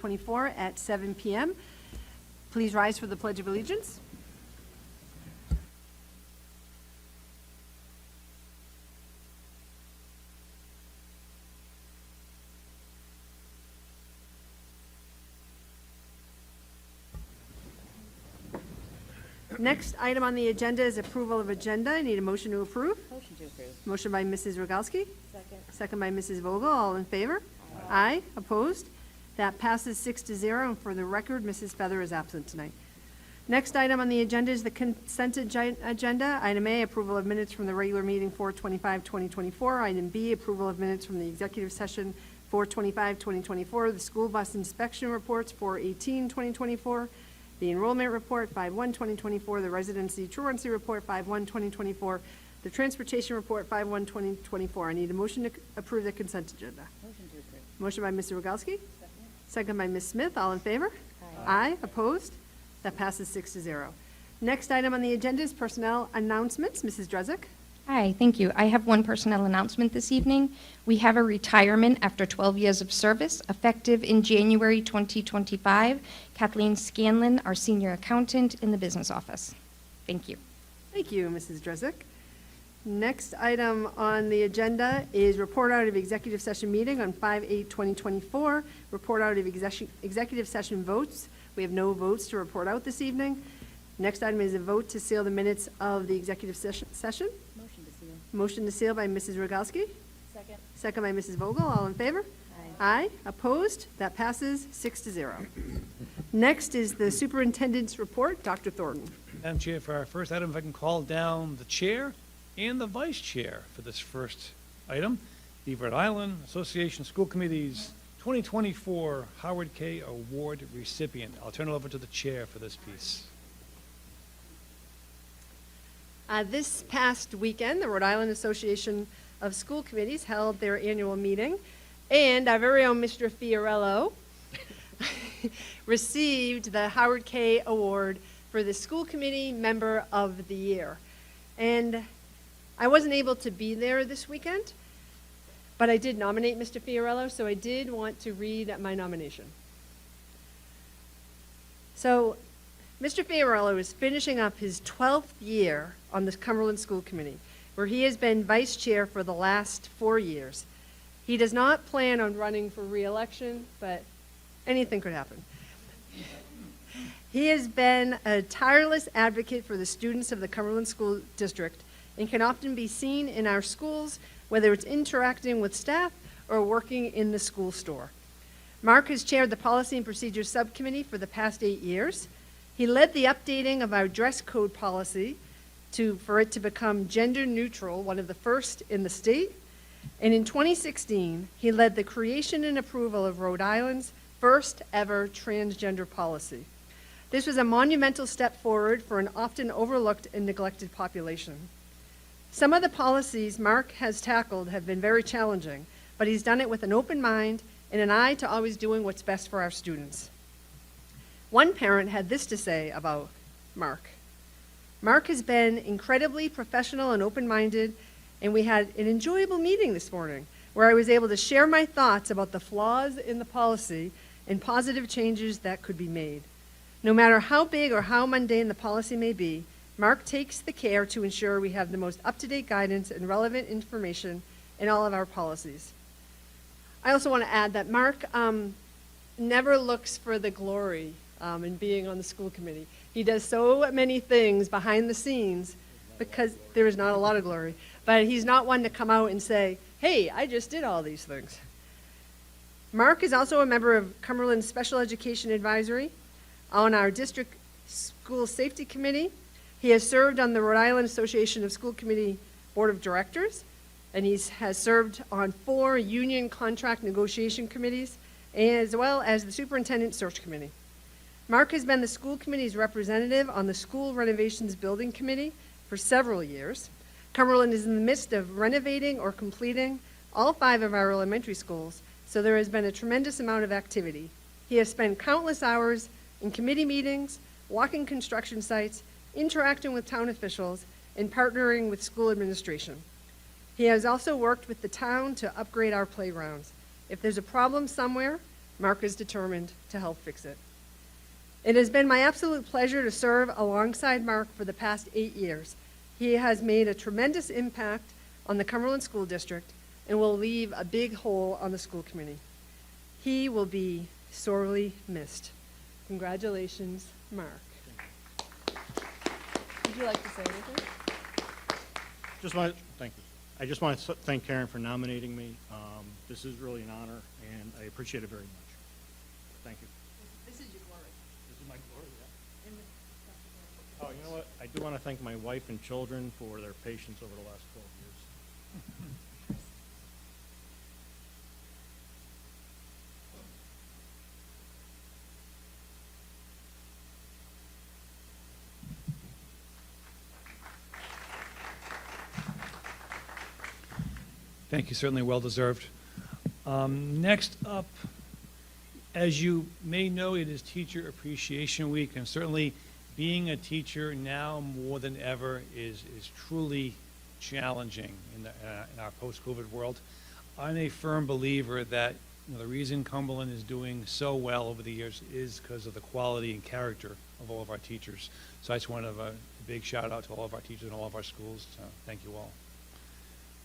24 at 7 p.m. Please rise for the Pledge of Allegiance. Next item on the agenda is approval of agenda. I need a motion to approve. Motion to approve. Motion by Mrs. Rogalski. Second. Second by Mrs. Vogel. All in favor? Aye. Opposed? That passes 6-0. And for the record, Mrs. Feather is absent tonight. Next item on the agenda is the consent agenda. Item A, approval of minutes from the regular meeting 4/25/2024. Item B, approval of minutes from the executive session 4/25/2024. The school bus inspection reports 4/18/2024. The enrollment report 5/1/2024. The residency truancy report 5/1/2024. The transportation report 5/1/2024. I need a motion to approve the consent agenda. Motion to approve. Motion by Mr. Rogalski. Second. Second by Ms. Smith. All in favor? Aye. Aye. Opposed? That passes 6-0. Next item on the agenda is personnel announcements. Mrs. Drezek. Hi, thank you. I have one personnel announcement this evening. We have a retirement after 12 years of service, effective in January 2025. Kathleen Scanlon, our senior accountant in the business office. Thank you. Thank you, Mrs. Drezek. Next item on the agenda is report out of executive session meeting on 5/8/2024. Report out of executive session votes. We have no votes to report out this evening. Next item is a vote to seal the minutes of the executive session. Motion to seal. Motion to seal by Mrs. Rogalski. Second. Second by Mrs. Vogel. All in favor? Aye. Opposed? That passes 6-0. Next is the superintendent's report. Dr. Thornton. Madam Chair, for our first item, if I can call down the chair and the vice chair for this first item. The Rhode Island Association School Committee's 2024 Howard K. Award recipient. I'll turn it over to the chair for this piece. This past weekend, the Rhode Island Association of School Committees held their annual meeting, and our very own Mr. Fiorello received the Howard K. Award for the School Committee Member of the Year. And I wasn't able to be there this weekend, but I did nominate Mr. Fiorello, so I did want to read my nomination. So, Mr. Fiorello is finishing up his 12th year on the Cumberland School Committee, where he has been vice chair for the last 4 years. He does not plan on running for re-election, but anything could happen. He has been a tireless advocate for the students of the Cumberland School District and can often be seen in our schools, whether it's interacting with staff or working in the school store. Mark has chaired the Policy and Procedures Subcommittee for the past 8 years. He led the updating of our dress code policy for it to become gender neutral, one of the first in the state. And in 2016, he led the creation and approval of Rhode Island's first ever transgender policy. This was a monumental step forward for an often overlooked and neglected population. Some of the policies Mark has tackled have been very challenging, but he's done it with an open mind and an eye to always doing what's best for our students. One parent had this to say about Mark. Mark has been incredibly professional and open-minded, and we had an enjoyable meeting this morning where I was able to share my thoughts about the flaws in the policy and positive changes that could be made. No matter how big or how mundane the policy may be, Mark takes the care to ensure we have the most up-to-date guidance and relevant information in all of our policies. I also want to add that Mark never looks for the glory in being on the school committee. He does so many things behind the scenes because there is not a lot of glory, but he's not one to come out and say, hey, I just did all these things. Mark is also a member of Cumberland Special Education Advisory on our district school safety committee. He has served on the Rhode Island Association of School Committee Board of Directors, and he has served on 4 union contract negotiation committees, as well as the Superintendent Search Committee. Mark has been the school committee's representative on the School Renovations Building Committee for several years. Cumberland is in the midst of renovating or completing all 5 of our elementary schools, so there has been a tremendous amount of activity. He has spent countless hours in committee meetings, walking construction sites, interacting with town officials, and partnering with school administration. He has also worked with the town to upgrade our playgrounds. If there's a problem somewhere, Mark is determined to help fix it. It has been my absolute pleasure to serve alongside Mark for the past 8 years. He has made a tremendous impact on the Cumberland School District and will leave a big hole on the school committee. He will be sorely missed. Congratulations, Mark. Would you like to say anything? Thank you. I just want to thank Karen for nominating me. This is really an honor, and I appreciate it very much. Thank you. This is your glory. This is my glory, yeah. Oh, you know what? I do want to thank my wife and children for their patience over the last 12 years. Thank you, certainly well-deserved. Next up, as you may know, it is Teacher Appreciation Week, and certainly being a teacher now more than ever is truly challenging in our post-COVID world. I'm a firm believer that the reason Cumberland is doing so well over the years is because of the quality and character of all of our teachers. So I just want to have a big shout out to all of our teachers and all of our schools. So thank you all.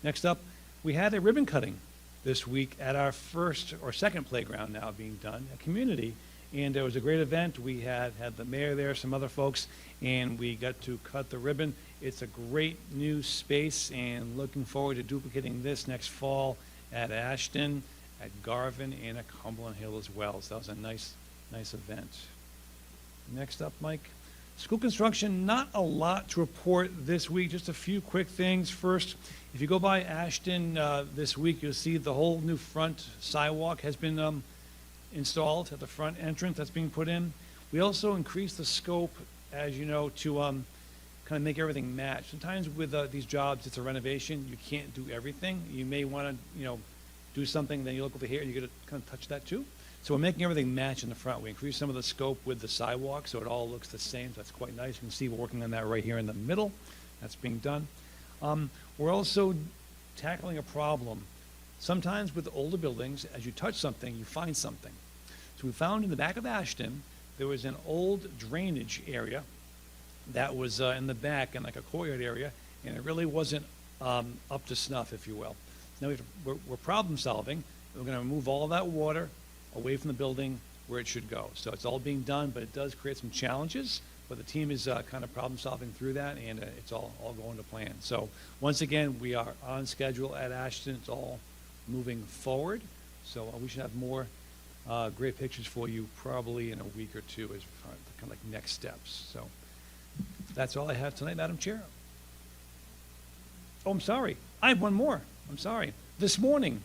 Next up, we had a ribbon cutting this week at our first or second playground now being done, a community, and it was a great event. We had the mayor there, some other folks, and we got to cut the ribbon. It's a great new space, and looking forward to duplicating this next fall at Ashton, at Garvin, and at Cumberland Hill as well. So that was a nice event. Next up, Mike. School construction, not a lot to report this week, just a few quick things. First, if you go by Ashton this week, you'll see the whole new front sidewalk has been installed at the front entrance. That's being put in. We also increased the scope, as you know, to kind of make everything match. Sometimes with these jobs, it's a renovation. You can't do everything. You may want to, do something, then you look over here and you get to kind of touch that too. So we're making everything match in the front. We increased some of the scope with the sidewalk, so it all looks the same. So that's quite nice. You can see we're working on that right here in the middle. That's being done. We're also tackling a problem. Sometimes with older buildings, as you touch something, you find something. So we found in the back of Ashton, there was an old drainage area that was in the back in like a courtyard area, and it really wasn't up to snuff, if you will. Now we're problem solving. We're going to remove all of that water away from the building where it should go. So it's all being done, but it does create some challenges. But the team is kind of problem solving through that, and it's all going to plan. So once again, we are on schedule at Ashton. It's all moving forward. So we should have more great pictures for you probably in a week or two as kind of like next steps. So that's all I have tonight, Madam Chair. Oh, I'm sorry. I have one more. I'm sorry. This morning,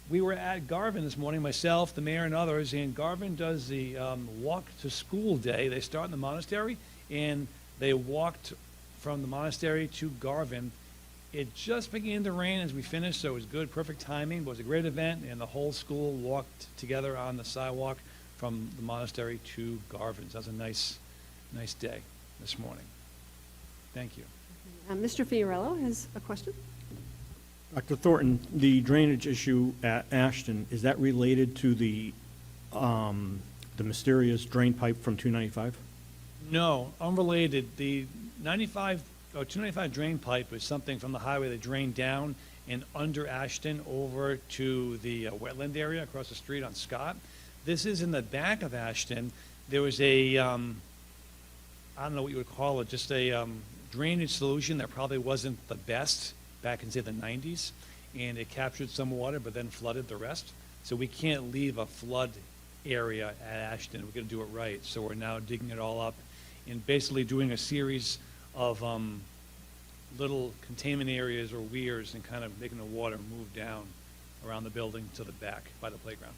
we were at Garvin this morning, myself, the mayor, and others, and Garvin does the walk to school day. They start in the monastery, and they walked from the monastery to Garvin. It just began to rain as we finished, so it was good, perfect timing. But it was a great event, and the whole school walked together on the sidewalk from the monastery to Garvin. So that was a nice day this morning. Thank you. Mr. Fiorello has a question. Dr. Thornton, the drainage issue at Ashton, is that related to the mysterious drain pipe from 295? No, unrelated. The 295 drain pipe is something from the highway that drained down and under Ashton over to the wetland area across the street on Scott. This is in the back of Ashton. There was a, I don't know what you would call it, just a drainage solution that probably wasn't the best back in, say, the 90s, and it captured some water but then flooded the rest. So we can't leave a flood area at Ashton. We're going to do it right. So we're now digging it all up and basically doing a series of little containment areas or weirs and kind of making the water move down around the building to the back by the playground.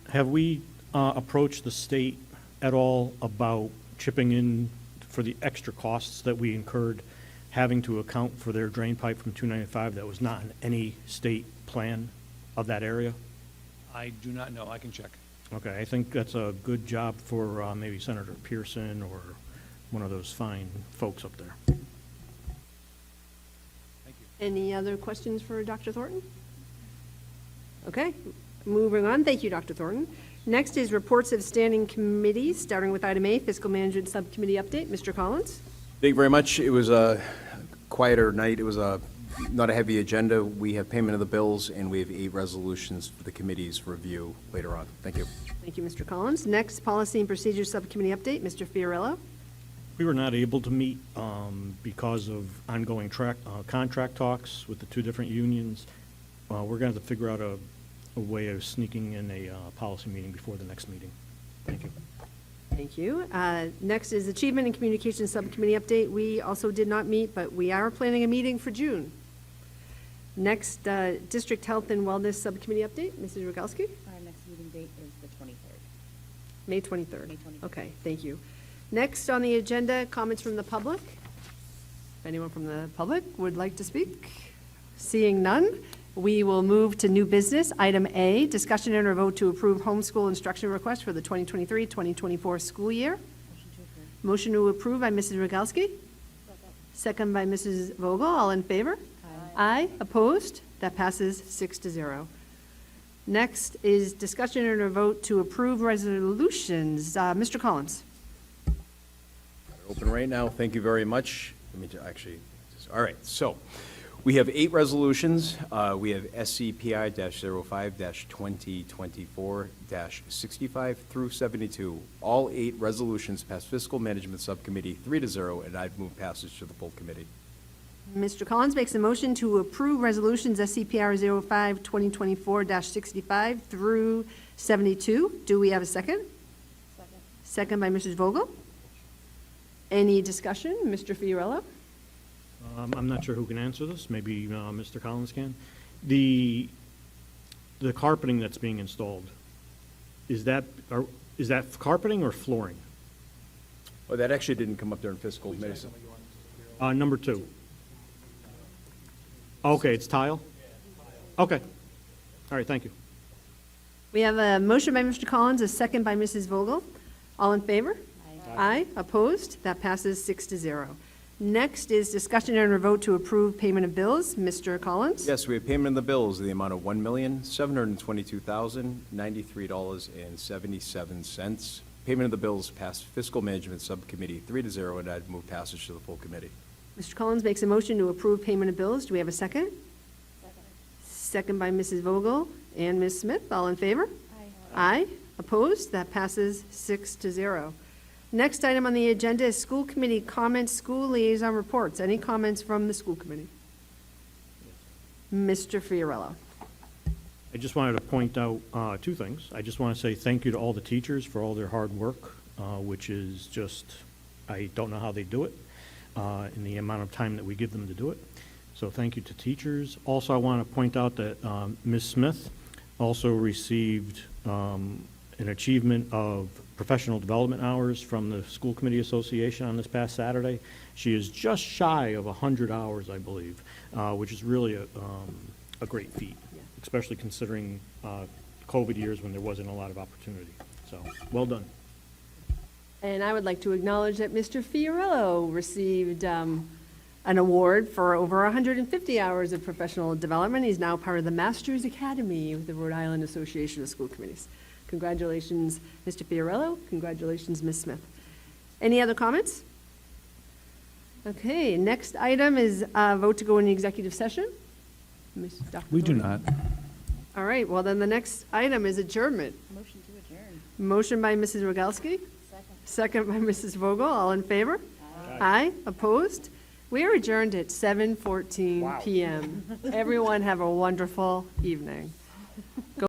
Have we approached the state at all about chipping in for the extra costs that we incurred having to account for their drain pipe from 295 that was not in any state plan of that area? I do not know. I can check. Okay, I think that's a good job for maybe Senator Pearson or one of those fine folks up there. Thank you. Any other questions for Dr. Thornton? Okay. Moving on, thank you, Dr. Thornton. Next is reports of standing committees, starting with item A, Fiscal Management Subcommittee update. Mr. Collins? Thank you very much. It was a quieter night. It was not a heavy agenda. We have payment of the bills, and we have 8 resolutions for the committee's review later on. Thank you. Thank you, Mr. Collins. Next, Policy and Procedures Subcommittee update. Mr. Fiorillo? We were not able to meet because of ongoing contract talks with the 2 different unions. We're going to have to figure out a way of sneaking in a policy meeting before the next meeting. Thank you. Thank you. Next is Achievement and Communications Subcommittee update. We also did not meet, but we are planning a meeting for June. Next, District Health and Wellness Subcommittee update. Mrs. Rogalski? Our next meeting date is the 23rd. May 23rd. May 23rd. Okay, thank you. Next on the agenda, comments from the public. If anyone from the public would like to speak? Seeing none, we will move to new business. Item A, discussion and a vote to approve homeschool instruction request for the 2023-2024 school year. Motion to approve. Motion to approve by Mrs. Rogalski. Second by Mrs. Vogel. All in favor? Aye. Opposed? That passes 6-0. Next is discussion and a vote to approve resolutions. Mr. Collins? Open right now. Thank you very much. All right, so we have 8 resolutions. We have SCPI-05-2024-65 through 72. All 8 resolutions passed Fiscal Management Subcommittee 3-0, and I've moved passage to the full committee. Mr. Collins makes a motion to approve resolutions SCPR 05-2024-65 through 72. Do we have a second? Second. Second by Mrs. Vogel. Any discussion? Mr. Fiorillo? I'm not sure who can answer this. Maybe Mr. Collins can. The carpeting that's being installed, is that carpeting or flooring? Oh, that actually didn't come up there in fiscal medicine. Number 2. Okay, it's tile? Okay. All right, thank you. We have a motion by Mr. Collins, a second by Mrs. Vogel. All in favor? Aye. Opposed? That passes 6-0. Next is discussion and a vote to approve payment of bills. Mr. Collins? Yes, we have payment of the bills in the amount of $1,722,093.77. Payment of the bills passed Fiscal Management Subcommittee 3-0, and I'd move passage to the full committee. Mr. Collins makes a motion to approve payment of bills. Do we have a second? Second by Mrs. Vogel and Ms. Smith. All in favor? Aye. Opposed? That passes 6-0. Next item on the agenda is school committee comments, school liaison reports. Any comments from the school committee? Mr. Fiorillo. I just wanted to point out 2 things. I just want to say thank you to all the teachers for all their hard work, which is just, I don't know how they do it in the amount of time that we give them to do it. So thank you to teachers. Also, I want to point out that Ms. Smith also received an achievement of professional development hours from the School Committee Association on this past Saturday. She is just shy of 100 hours, I believe, which is really a great feat, especially considering COVID years when there wasn't a lot of opportunity. So, well done. And I would like to acknowledge that Mr. Fiorillo received an award for over 150 hours of professional development. He's now part of the Masters Academy with the Rhode Island Association of School Committees. Congratulations, Mr. Fiorillo. Congratulations, Ms. Smith. Any other comments? Okay, next item is vote to go into executive session. Dr. We do Thornton? not. All right, well, then the next item is adjournment. Motion to adjourn. Motion by Mrs. Rogalski, second by Mrs. Vogel. All in favor? Aye. Opposed? We are adjourned at 7:14 PM. Everyone have a wonderful evening.